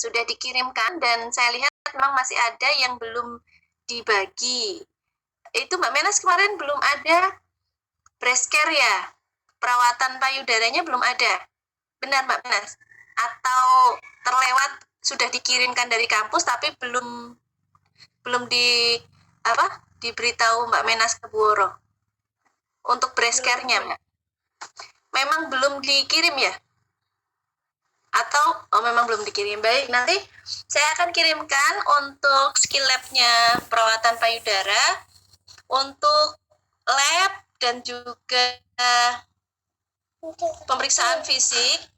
sudah dikirimkan dan saya lihat memang masih ada yang belum dibagi. Itu Mbak Menas kemarin belum ada breast care ya? Perawatan payudaranya belum ada. Benar Mbak Menas? Atau terlewat sudah dikirimkan dari kampus tapi belum diberitahu Mbak Menas ke Buoro untuk breast care-nya Mbak? Memang belum dikirim ya? Atau memang belum dikirim? Baik, nanti saya akan kirimkan untuk skill lab-nya perawatan payudara, untuk lab dan juga pemeriksaan fisik.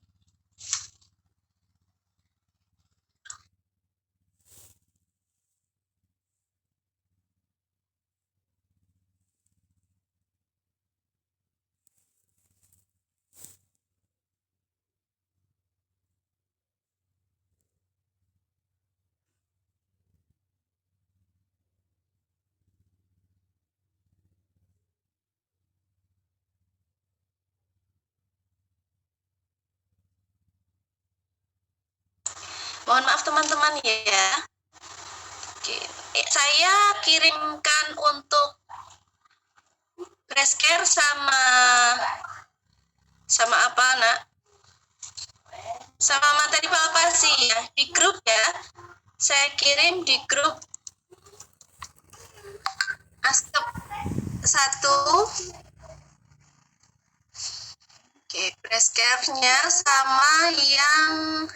Mohon maaf teman-teman ya. Oke. Saya kirimkan untuk breast care sama apa nak? Sama materi palpasi ya, di grup ya. Saya kirim di grup Askep 1. Oke, breast care-nya sama yang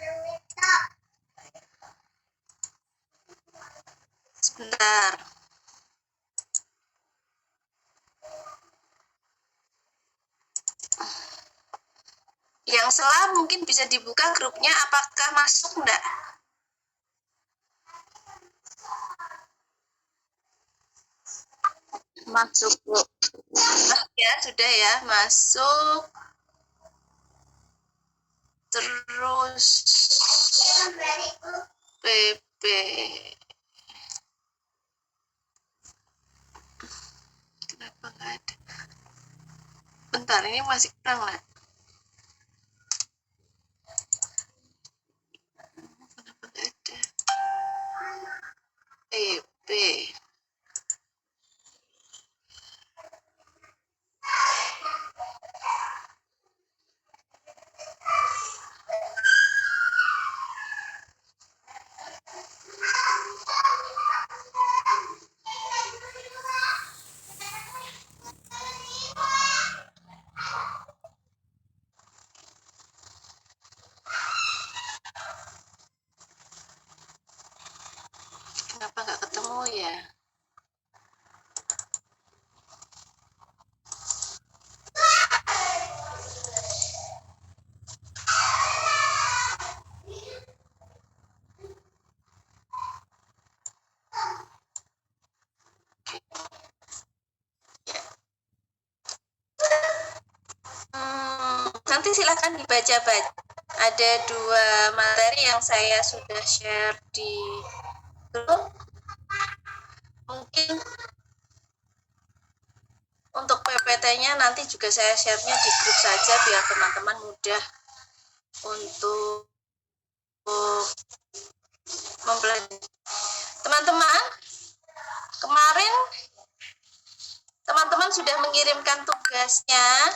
sebentar. Yang salah mungkin bisa dibuka grupnya, apakah masuk enggak? Masuk Bu. Ya, sudah ya, masuk. Terus PP. Kenapa enggak ada? Bentar, ini masih kurang lah. Kenapa enggak ada? PP. Kenapa nggak ketemu ya? Nanti silakan dibaca-baca. Ada 2 materi yang saya sudah share di grup. Mungkin untuk PPT-nya nanti juga saya share-nya di grup saja biar teman-teman mudah untuk mempelajari. Teman-teman, kemarin teman-teman sudah mengirimkan tugasnya.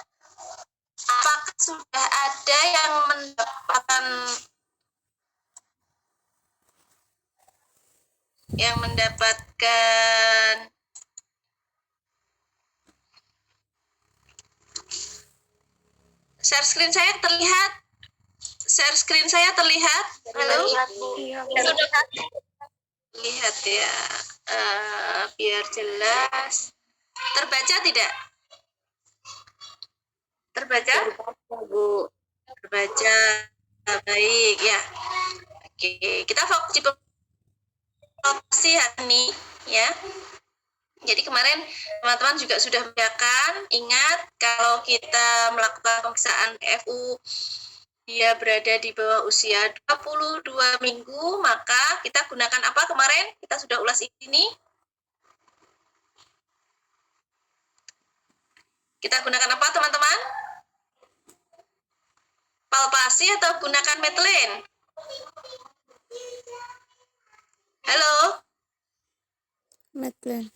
Apakah sudah ada yang mendapatkan share screen saya terlihat? Share screen saya terlihat? Halo? Lihat ya, biar jelas. Terbaca tidak? Terbaca? Bu. Terbaca. Baik ya. Oke, kita fokus di promosi hari ini ya. Jadi kemarin teman-teman juga sudah membedakan, ingat kalau kita melakukan pemeriksaan PFU dia berada di bawah usia 22 minggu, maka kita gunakan apa kemarin? Kita sudah ulas ini. Kita gunakan apa teman-teman? Palpasi atau gunakan Medline? Plan.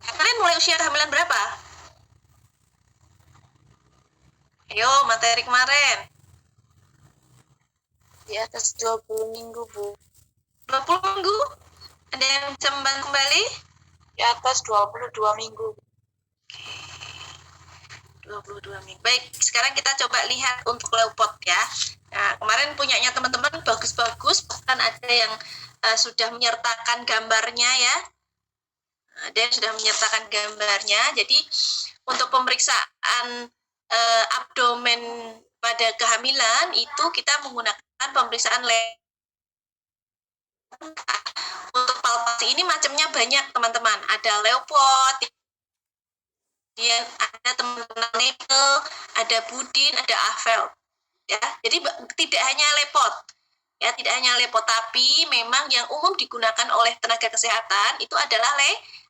Kalian mulai usia kehamilan berapa? Ayo, materi kemarin. Di atas 20 minggu, Bu. 20 minggu? Ada yang bisa membantu kembali? Di atas 22 minggu. 22 minggu. Baik, sekarang kita coba lihat untuk leopard ya. Nah, kemarin punyanya teman-teman bagus-bagus, bahkan ada yang sudah menyertakan gambarnya ya. Ada yang sudah menyertakan gambarnya. Jadi untuk pemeriksaan abdomen pada kehamilan itu kita menggunakan pemeriksaan untuk palpasi ini macamnya banyak teman-teman. Ada leopard, kemudian ada teman-teman Nebel, ada Budin, ada Avel. Ya, jadi tidak hanya lepot. Ya, tidak hanya lepot, tapi memang yang umum digunakan oleh tenaga kesehatan itu adalah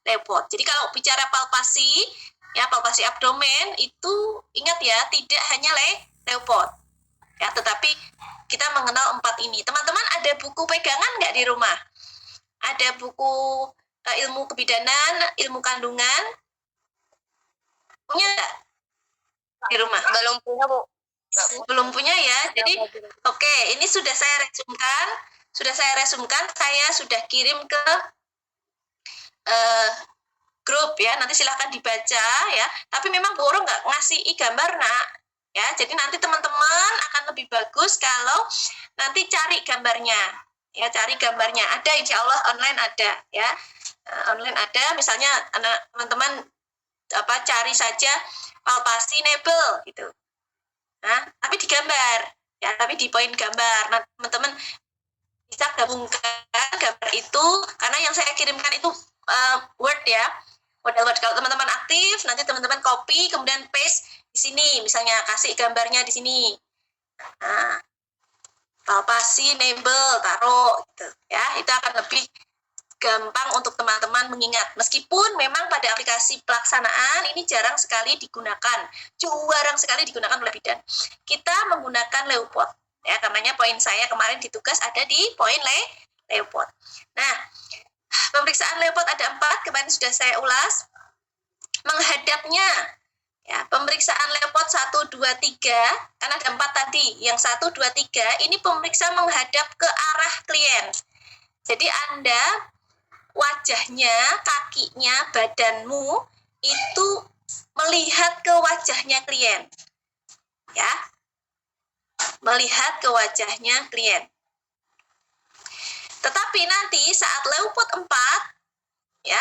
lepot. Jadi kalau bicara palpasi, ya palpasi abdomen itu ingat ya, tidak hanya lepot. Ya, tetapi kita mengenal 4 ini. Teman-teman ada buku pegangan nggak di rumah? Ada buku ilmu kebidanan, ilmu kandungan? Punya nggak di rumah? Belum punya, Bu. Belum punya ya. Jadi oke, ini sudah saya resumkan. Saya sudah kirim ke grup ya. Nanti silahkan dibaca ya. Tapi memang Bu Oro nggak ngasih gambar nak. Ya, jadi nanti teman-teman akan lebih bagus kalau nanti cari gambarnya. Ya, cari gambarnya. Ada insya Allah online ada ya. Online ada. Misalnya teman-teman cari saja palpasi Nebel gitu. Nah, tapi digambar ya, tapi di poin gambar. Nah, teman-teman bisa gabungkan gambar itu karena yang saya kirimkan itu Word ya, model Word. Kalau teman-teman aktif, nanti teman-teman copy kemudian paste di sini, misalnya kasih gambarnya di sini. Nah, palpasi Nebel taruh gitu ya, itu akan lebih gampang untuk teman-teman mengingat. Meskipun memang pada aplikasi pelaksanaan ini jarang sekali digunakan oleh bidan. Kita menggunakan leopard ya, karenanya poin saya kemarin di tugas ada di poin leopard. Nah, pemeriksaan leopard ada 4, kemarin sudah saya ulas. Menghadapnya ya, pemeriksaan leopard 1, 2, 3 kan ada 4 tadi. Yang 1, 2, 3 ini pemeriksa menghadap ke arah klien. Jadi Anda wajahnya, kakinya, badanmu itu melihat ke wajahnya klien. Ya. Melihat ke wajahnya klien. Tetapi nanti saat leopard 4 ya,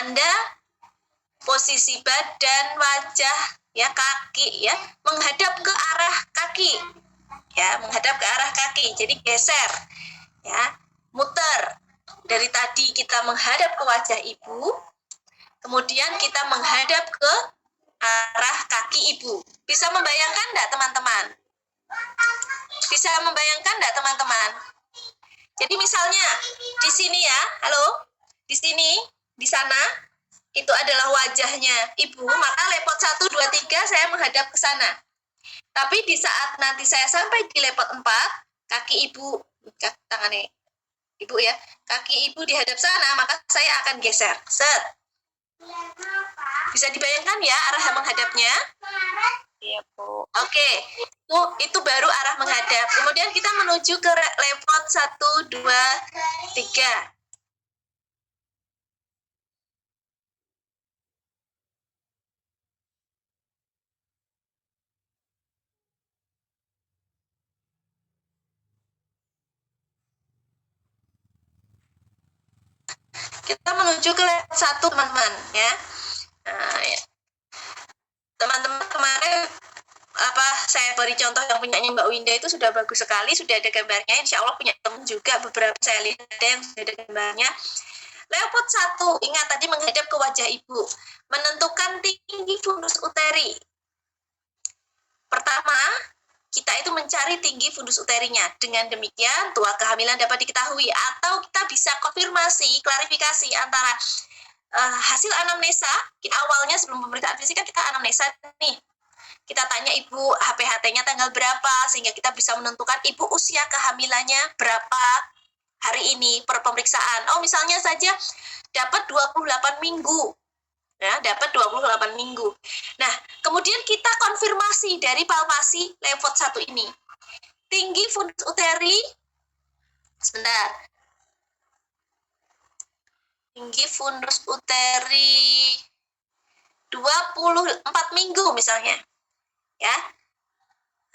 Anda posisi badan, wajah, ya kaki ya menghadap ke arah kaki. Ya, menghadap ke arah kaki. Jadi geser. Ya, muter. Dari tadi kita menghadap ke wajah ibu, kemudian kita menghadap ke arah kaki ibu. Bisa membayangkan enggak teman-teman? Bisa membayangkan enggak teman-teman? Jadi misalnya di sini ya, halo, di sini, di sana, itu adalah wajahnya ibu, maka lepot 1, 2, 3 saya menghadap ke sana. Tapi di saat nanti saya sampai di lepot 4, kaki ibu, tangannya ibu ya, kaki ibu dihadap sana, maka saya akan geser. Set. Bisa dibayangkan ya arah menghadapnya? Iya, Bu. Oke, itu baru arah menghadap. Kemudian kita menuju ke lepot 1, 2, 3. Kita menuju ke lepot 1 teman-teman ya. Nah, ya. Teman-teman kemarin saya beri contoh yang punyanya Mbak Winda itu sudah bagus sekali, sudah ada gambarnya. Insya Allah punya teman juga beberapa saya lihat ada yang sudah ada gambarnya. Leopard 1, ingat tadi menghadap ke wajah ibu, menentukan tinggi fundus uteri. Pertama, kita itu mencari tinggi fundus uterinya. Dengan demikian, tua kehamilan dapat diketahui atau kita bisa konfirmasi, klarifikasi antara hasil anamnesa, awalnya sebelum pemeriksaan fisik kan kita anamnesa nih. Kita tanya ibu HPHT-nya tanggal berapa, sehingga kita bisa menentukan ibu usia kehamilannya berapa hari ini per pemeriksaan. Oh, misalnya saja dapat 28 minggu. Ya, dapat 28 minggu. Nah, kemudian kita konfirmasi dari palpasi Levot 1 ini. Tinggi fundus uteri, sebentar. Tinggi fundus uteri 24 minggu misalnya. Ya.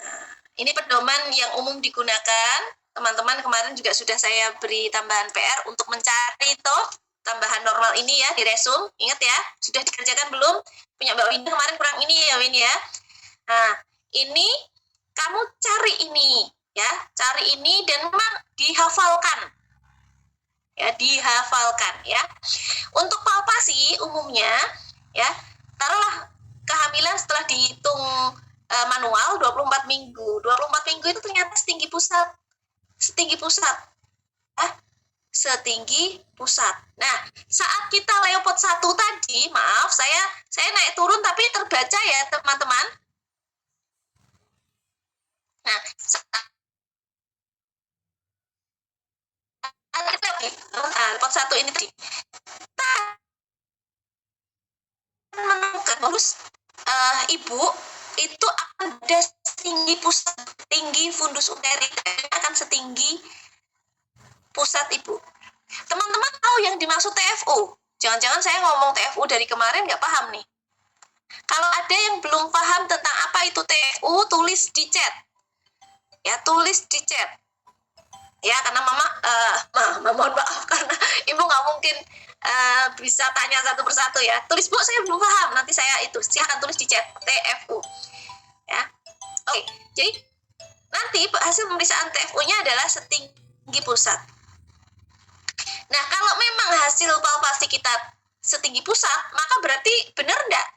Nah, ini pedoman yang umum digunakan. Teman-teman kemarin juga sudah saya beri tambahan PR untuk mencari toh tambahan normal ini ya di resume. Ingat ya, sudah dikerjakan belum? Punya Mbak Winda kemarin kurang ini ya Win ya. Nah, ini kamu cari ini ya, cari ini dan memang dihafalkan. Ya, dihafalkan ya. Untuk palpasi umumnya ya, taruhlah kehamilan setelah dihitung manual 24 minggu. 24 minggu itu ternyata setinggi pusat. Setinggi pusat. Ya, setinggi pusat. Nah, saat kita Leopard 1 tadi, maaf saya naik turun tapi terbaca ya, teman-teman. Nah, Leopard 1 ini tadi. Kita menemukan harus ibu itu akan ada tinggi pusat, tinggi fundus uteri akan setinggi pusat ibu. Teman-teman tahu yang dimaksud TFU? Jangan-jangan saya ngomong TFU dari kemarin nggak paham nih. Kalau ada yang belum paham tentang apa itu TFU, tulis di chat. Ya, tulis di chat. Ya, karena mama mohon maaf karena ibu nggak mungkin bisa tanya satu persatu ya. Tulis bu, saya belum paham. Nanti saya itu silakan tulis di chat TFU. Ya, oke. Jadi nanti hasil pemeriksaan TFU-nya adalah setinggi pusat. Nah, kalau memang hasil palpasi kita setinggi pusat, maka berarti benar enggak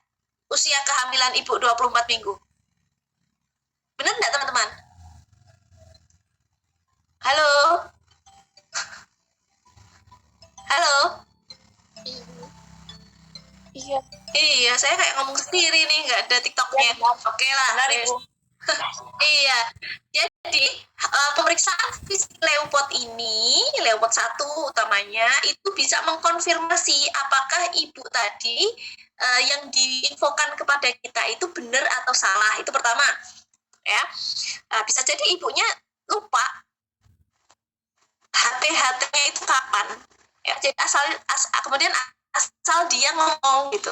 usia kehamilan ibu 24 minggu? Benar enggak, teman-teman? Halo? Halo? Iya. Iya, saya kayak ngomong sendiri nih, nggak ada TikToknya. Oke lah. Benar, Ibu. Iya, jadi pemeriksaan fisik Leopard ini, Leopard 1 utamanya, itu bisa mengkonfirmasi apakah ibu tadi yang diinfokan kepada kita itu benar atau salah. Itu pertama. Ya, bisa jadi ibunya lupa HT-HT-nya itu kapan. Ya, jadi kemudian asal dia ngomong gitu.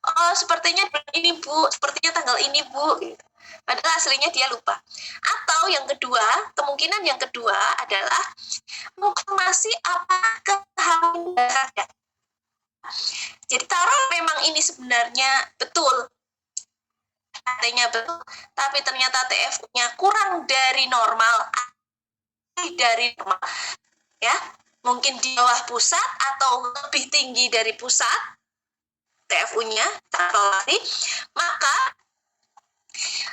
Oh, sepertinya ini bu, sepertinya tanggal ini bu. Gitu. Padahal aslinya dia lupa. Atau yang kedua, kemungkinan yang kedua adalah konfirmasi apakah kehamilan ada. Jadi taruh memang ini sebenarnya betul, HT-nya betul, tapi ternyata TFU-nya kurang dari normal, ya, mungkin di bawah pusat atau lebih tinggi dari pusat TFU-nya, maka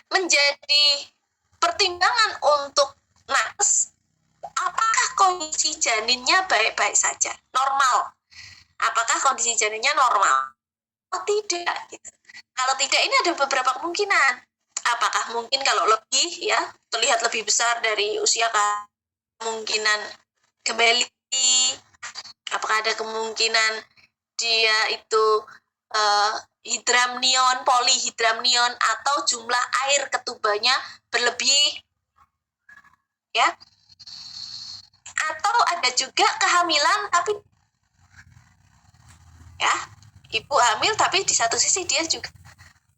menjadi pertimbangan untuk nakes apakah kondisi janinnya baik-baik saja, normal. Apakah kondisi janinnya normal? Oh, tidak. Gitu. Kalau tidak, ini ada beberapa kemungkinan. Apakah mungkin kalau lebih, ya, terlihat lebih besar dari usia kemungkinan kembali? Apakah ada kemungkinan dia itu hidramnion, polihidramnion, atau jumlah air ketubanya berlebih, ya? Atau ada juga kehamilan tapi ya, ibu hamil tapi di satu sisi dia juga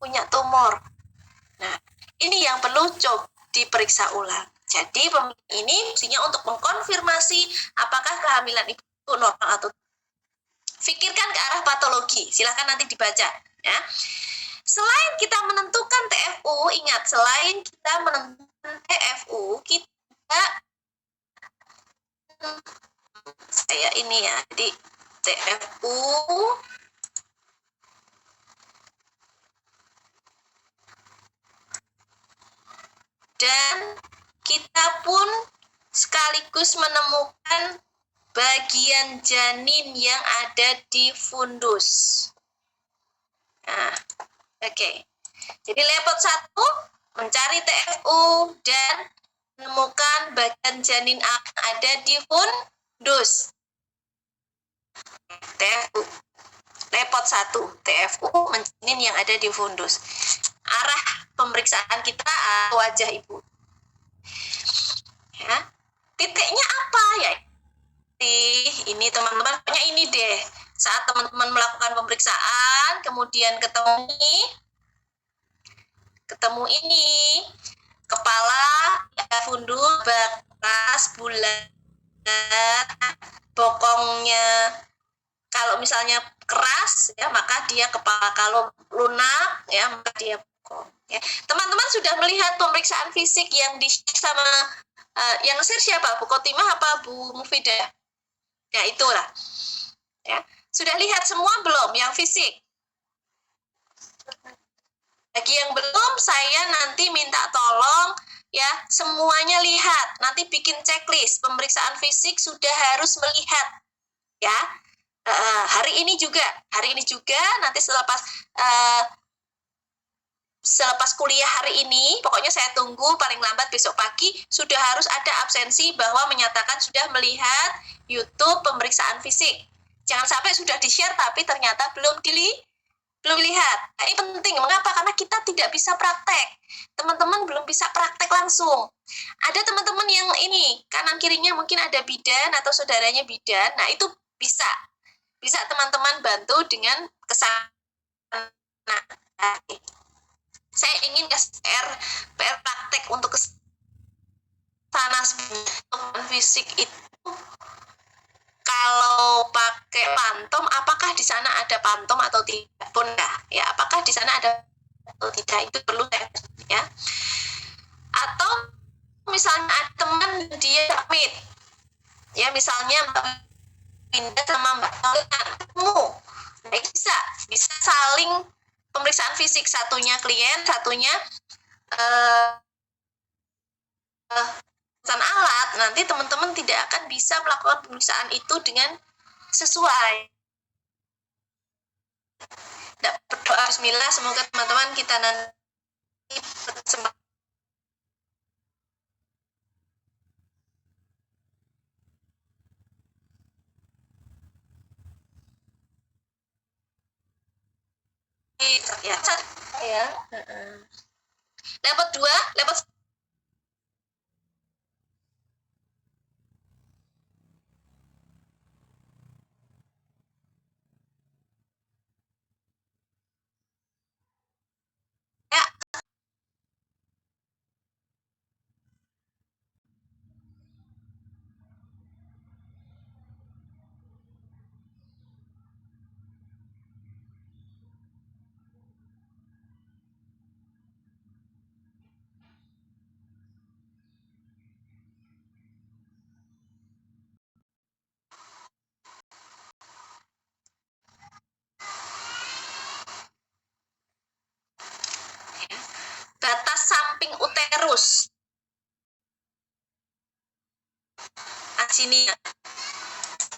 punya tumor. Nah, ini yang perlu coba diperiksa ulang. Jadi ini fungsinya untuk mengkonfirmasi apakah kehamilan ibu normal atau tidak. Pikirkan ke arah patologi. Silakan nanti dibaca. Ya. Selain kita menentukan TFU, ingat selain kita menentukan TFU, kita saya ini ya, jadi TFU dan kita pun sekaligus menemukan bagian janin yang ada di fundus. Nah, oke. Jadi lepot 1 mencari TFU dan menemukan bagian janin yang ada di fundus. TFU. Lepot 1, TFU janin yang ada di fundus. Arah pemeriksaan kita wajah ibu. Ya. Titiknya apa ya? Ini teman-teman, pokoknya ini deh. Saat teman-teman melakukan pemeriksaan, kemudian ketemu ini kepala, fundus, batas, bulat, bokongnya. Kalau misalnya keras, ya maka dia kepala. Kalau lunak, ya maka dia bokong. Ya. Teman-teman sudah melihat pemeriksaan fisik yang di-share sama yang share siapa? Bu Kotimah apa Bu Mufidah? Ya itulah. Ya. Sudah lihat semua belum yang fisik? Bagi yang belum, saya nanti minta tolong ya semuanya lihat. Nanti bikin checklist pemeriksaan fisik sudah harus melihat. Ya. Hari ini juga nanti selepas kuliah hari ini, pokoknya saya tunggu paling lambat besok pagi sudah harus ada absensi bahwa menyatakan sudah melihat YouTube pemeriksaan fisik. Jangan sampai sudah di-share tapi ternyata belum lihat. Nah, ini penting. Mengapa? Karena kita tidak bisa praktek. Teman-teman belum bisa praktek langsung. Ada teman-teman yang ini kanan kirinya mungkin ada bidan atau saudaranya bidan. Nah, itu bisa teman-teman bantu dengan kesana. Saya ingin PR praktek untuk kesana fisik itu. Kalau pakai pantom, apakah di sana ada pantom atau tidak pun ya? Apakah di sana ada atau tidak, itu perlu ya. Atau misalnya ada teman dia amit, ya misalnya pindah sama Mbak ketemu, nah, bisa saling pemeriksaan fisik, satunya klien, satunya pesan alat. Nanti teman-teman tidak akan bisa melakukan pemeriksaan itu dengan sesuai. Berdoa bismillah, semoga teman-teman kita nanti bersempat. Ya. Lepot 2, lepot ya. Batas samping uterus. Sini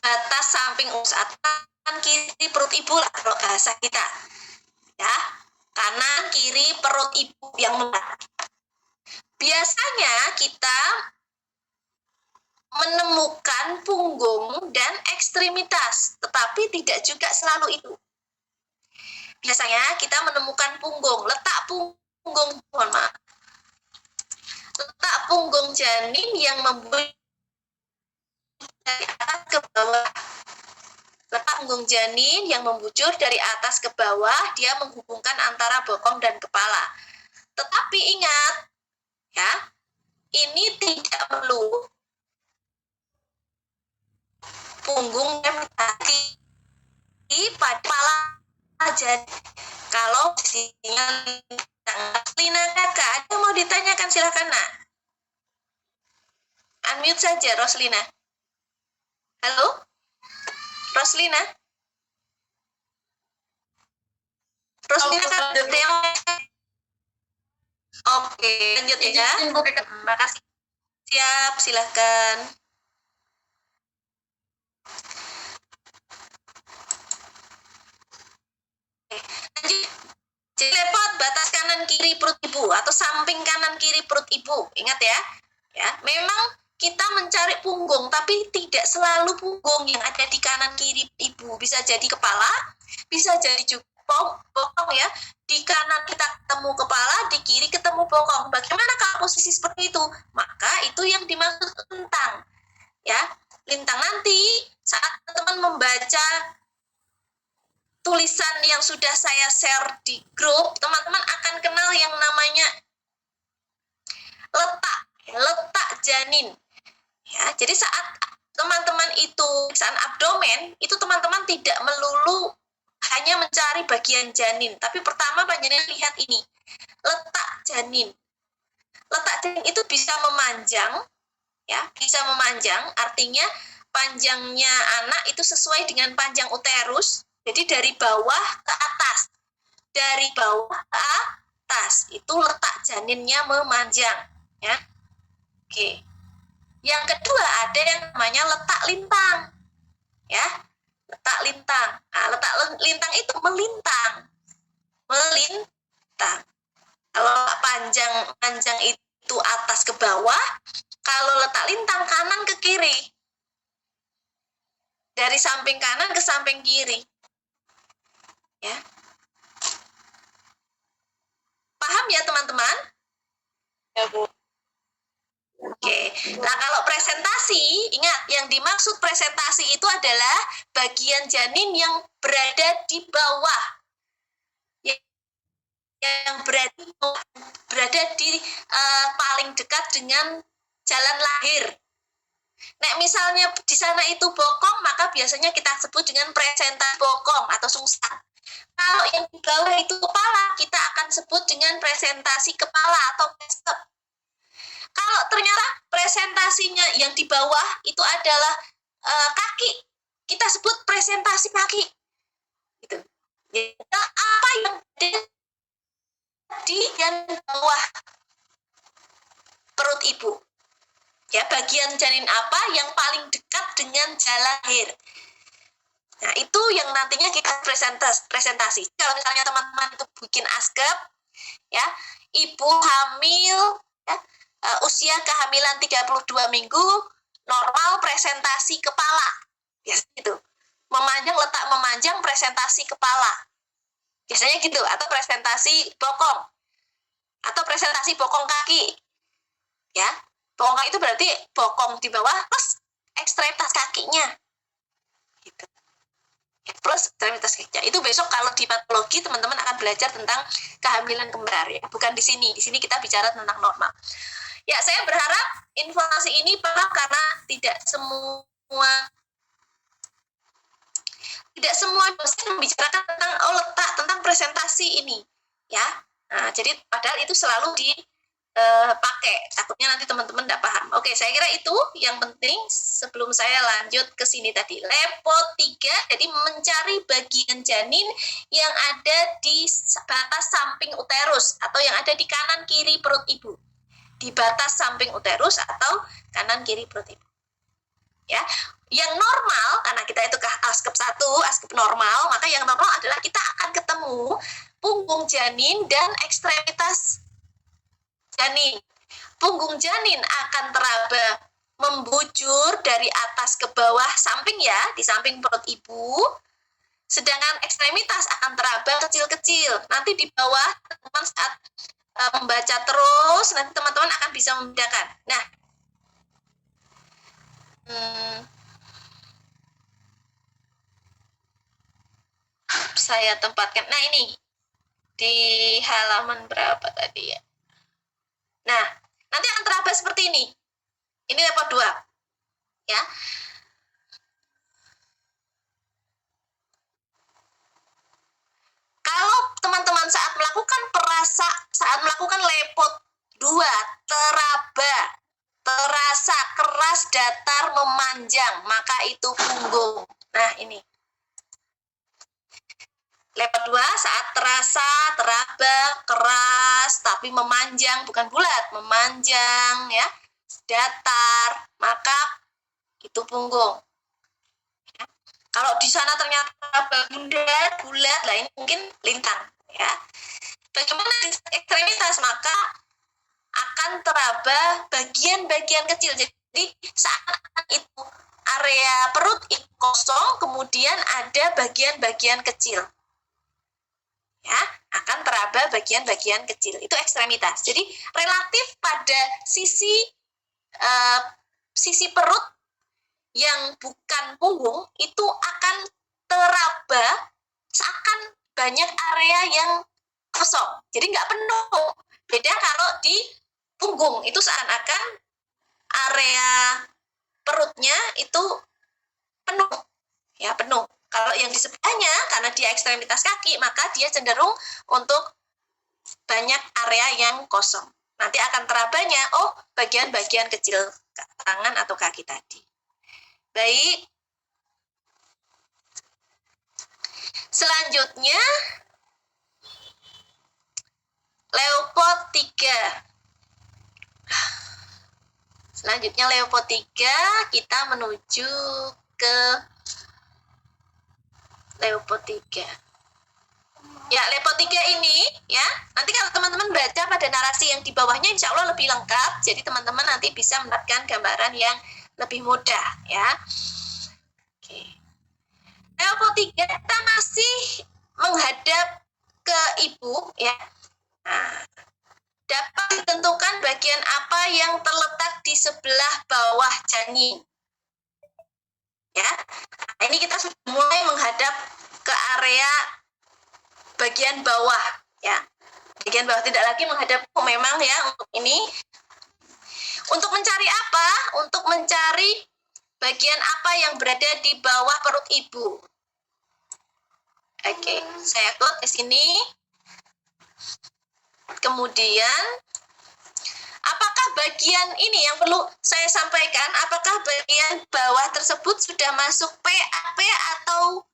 batas samping uterus, kanan kiri perut ibu lah kalau bahasa kita. Ya, kanan kiri perut ibu yang menarik. Biasanya kita menemukan punggung dan ekstremitas, tetapi tidak juga selalu itu. Biasanya kita menemukan punggung, letak punggung janin yang membujur dari atas ke bawah. Letak punggung janin yang membujur dari atas ke bawah, dia menghubungkan antara bokong dan kepala. Tetapi ingat, ya, ini tidak perlu punggung yang mendekati pada kepala aja. Kalau sisinya Lina kakak, ada mau ditanyakan silakan nak. Unmute saja Roslina. Halo, Roslina. Roslina kan Oke, lanjut ya. Terima kasih. Siap, silakan. Lanjut. Jadi lepot batas kanan kiri perut ibu atau samping kanan kiri perut ibu. Ingat ya. Ya, memang kita mencari punggung, tapi tidak selalu punggung yang ada di kanan kiri ibu. Bisa jadi kepala, bisa jadi juga bokong ya. Di kanan kita ketemu kepala, di kiri ketemu bokong. Bagaimana kalau posisi seperti itu? Maka itu yang dimaksud lintang. Ya, lintang nanti saat teman-teman membaca tulisan yang sudah saya share di grup, teman-teman akan kenal yang namanya letak janin. Ya, jadi saat teman-teman itu pemeriksaan abdomen, itu teman-teman tidak melulu hanya mencari bagian janin, tapi pertama panjenengan lihat ini, letak janin. Letak janin itu bisa memanjang, ya, bisa memanjang, artinya panjangnya anak itu sesuai dengan panjang uterus. Jadi dari bawah ke atas. Dari bawah ke atas. Itu letak janinnya memanjang. Ya. Oke. Yang kedua ada yang namanya letak lintang. Ya. Letak lintang. Nah, letak lintang itu melintang. Melintang. Kalau panjang itu atas ke bawah, kalau letak lintang kanan ke kiri. Dari samping kanan ke samping kiri. Ya. Paham ya teman-teman? Ya, Bu. Oke. Nah, kalau presentasi, ingat yang dimaksud presentasi itu adalah bagian janin yang berada di bawah. Yang berada di paling dekat dengan jalan lahir. Nah, misalnya di sana itu bokong, maka biasanya kita sebut dengan presentasi bokong atau sungsang. Kalau yang di bawah itu kepala, kita akan sebut dengan presentasi kepala atau chest. Kalau ternyata presentasinya yang di bawah itu adalah kaki, kita sebut presentasi kaki. Gitu. Jadi, apa yang ada di yang bawah perut ibu? Ya, bagian janin apa yang paling dekat dengan jalan lahir? Nah, itu yang nantinya kita presentasi. Kalau misalnya teman-teman itu bikin askep, ya, ibu hamil, ya, usia kehamilan 32 minggu, normal presentasi kepala. Ya, gitu. Letak memanjang presentasi kepala. Biasanya gitu, atau presentasi bokong. Atau presentasi bokong kaki. Ya, bokong kaki itu berarti bokong di bawah plus ekstremitas kakinya. Gitu. Plus ekstremitas kakinya. Itu besok kalau di patologi teman-teman akan belajar tentang kehamilan kembar ya. Bukan di sini. Di sini kita bicara tentang normal. Ya, saya berharap informasi ini paham karena tidak semua dosen membicarakan tentang letak, tentang presentasi ini. Ya. Nah, jadi padahal itu selalu dipakai. Takutnya nanti teman-teman tidak paham. Oke, saya kira itu yang penting sebelum saya lanjut ke sini tadi. Lepot 3, jadi mencari bagian janin yang ada di batas samping uterus atau yang ada di kanan kiri perut ibu. Di batas samping uterus atau kanan kiri perut ibu. Ya, yang normal karena kita itu askep 1, askep normal, maka yang normal adalah kita akan ketemu punggung janin dan ekstremitas janin. Punggung janin akan teraba membujur dari atas ke bawah samping ya, di samping perut ibu. Sedangkan ekstremitas akan teraba kecil-kecil. Nanti di bawah teman-teman saat membaca terus, nanti teman-teman akan bisa membedakan. Nah, saya tempatkan. Nah, ini di halaman berapa tadi ya? Nah, nanti akan teraba seperti ini. Ini level 2. Ya. Kalau teman-teman saat melakukan lepot 2, terasa keras, datar, memanjang, maka itu punggung. Nah, ini. Lepot 2 saat terasa, teraba, keras, tapi memanjang, bukan bulat, memanjang, ya, datar, maka itu punggung. Kalau di sana ternyata bulat, lah ini mungkin lintang, ya. Bagaimana ekstremitas? Maka akan teraba bagian-bagian kecil. Jadi saat itu area perut kosong, kemudian ada bagian-bagian kecil, ya, akan teraba bagian-bagian kecil. Itu ekstremitas. Jadi relatif pada sisi perut yang bukan punggung itu akan teraba seakan banyak area yang kosong. Jadi nggak penuh. Beda kalau di punggung itu seakan-akan area perutnya itu penuh, ya, penuh. Kalau yang di sebelahnya, karena dia ekstremitas kaki, maka dia cenderung untuk banyak area yang kosong. Nanti akan terabanya, bagian-bagian kecil tangan atau kaki tadi. Baik. Selanjutnya, Leopold 3. Selanjutnya Leopold 3, kita menuju ke Leopold 3. Ya, Leopold 3 ini, ya, nanti kalau teman-teman baca pada narasi yang di bawahnya insya Allah lebih lengkap, jadi teman-teman nanti bisa mendapatkan gambaran yang lebih mudah, ya. Oke. Leopold 3 kita masih menghadap ke ibu, ya. Nah, dapat ditentukan bagian apa yang terletak di sebelah bawah janin. Ya, nah, ini kita sudah mulai menghadap ke area bagian bawah, ya. Bagian bawah, tidak lagi menghadap memang, ya, untuk ini. Untuk mencari apa? Untuk mencari bagian apa yang berada di bawah perut ibu. Oke, saya klik ke sini. Kemudian, apakah bagian ini yang perlu saya sampaikan? Apakah bagian bawah tersebut sudah masuk PAP atau